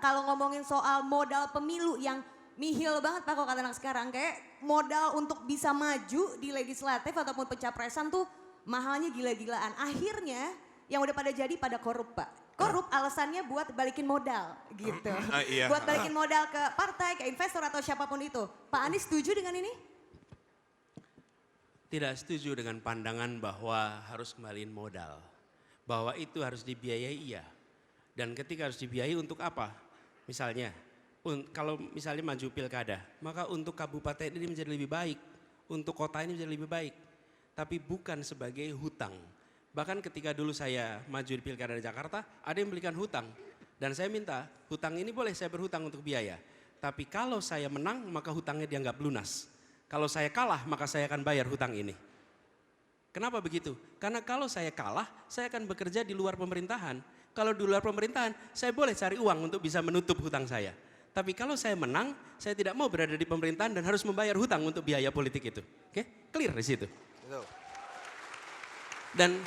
kalau ngomongin soal modal pemilu yang nihil banget Pak kalau kata anak sekarang. Kayak modal untuk bisa maju di legislatif ataupun pencapresan tuh mahalnya gila-gilaan. Akhirnya yang udah pada jadi pada korup Pak. Korup alasannya buat balikin modal gitu. Iya. Buat balikin modal ke partai, ke investor atau siapapun itu. Pak Anies setuju dengan ini? Tidak setuju dengan pandangan bahwa harus kembaliin modal. Bahwa itu harus dibiayai iya. Dan ketika harus dibiayai untuk apa? Misalnya, kalau misalnya maju pilkada, maka untuk kabupaten ini menjadi lebih baik. Untuk kota ini menjadi lebih baik. Tapi bukan sebagai hutang. Bahkan ketika dulu saya maju di pilkada di Jakarta, ada yang belikan hutang. Dan saya minta, hutang ini boleh saya berhutang untuk biaya. Tapi kalau saya menang, maka hutangnya dianggap lunas. Kalau saya kalah, maka saya akan bayar hutang ini. Kenapa begitu? Karena kalau saya kalah, saya akan bekerja di luar pemerintahan. Kalau di luar pemerintahan, saya boleh cari uang untuk bisa menutup hutang saya. Tapi kalau saya menang, saya tidak mau berada di pemerintahan dan harus membayar hutang untuk biaya politik itu. Oke? Clear di situ. Dan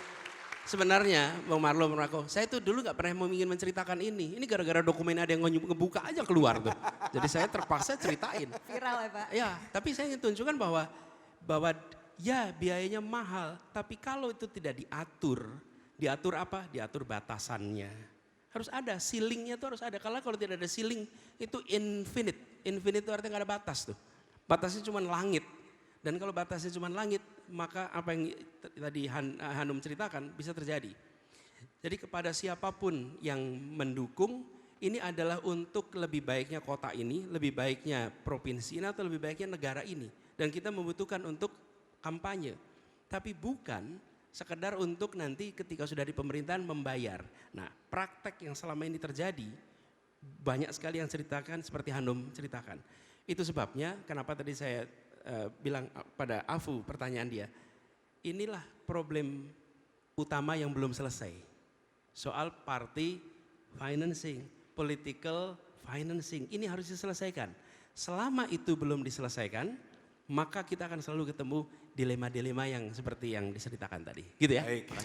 sebenarnya Bang Marlo, saya tuh dulu gak pernah mau ingin menceritakan ini. Ini gara-gara dokumen ada yang ngebuka aja keluar tuh. Jadi saya terpaksa ceritain. Viral ya Pak? Ya, tapi saya ingin tunjukkan bahwa ya biayanya mahal. Tapi kalau itu tidak diatur apa? Diatur batasannya. Harus ada, ceilingnya tuh harus ada. Kalau tidak ada ceiling itu infinite. Infinite itu artinya gak ada batas tuh. Batasnya cuma langit. Dan kalau batasnya cuma langit, maka apa yang tadi Hanum ceritakan bisa terjadi. Jadi kepada siapapun yang mendukung, ini adalah untuk lebih baiknya kota ini, lebih baiknya provinsi ini, atau lebih baiknya negara ini. Dan kita membutuhkan untuk kampanye. Tapi bukan sekedar untuk nanti ketika sudah di pemerintahan membayar. Nah, praktek yang selama ini terjadi, banyak sekali yang ceritakan seperti Hanum ceritakan. Itu sebabnya kenapa tadi saya bilang pada Afu pertanyaan dia, inilah problem utama yang belum selesai. Soal party financing, political financing, ini harus diselesaikan. Selama itu belum diselesaikan, maka kita akan selalu ketemu dilema-dilema yang seperti yang diceritakan tadi. Gitu ya. Baik.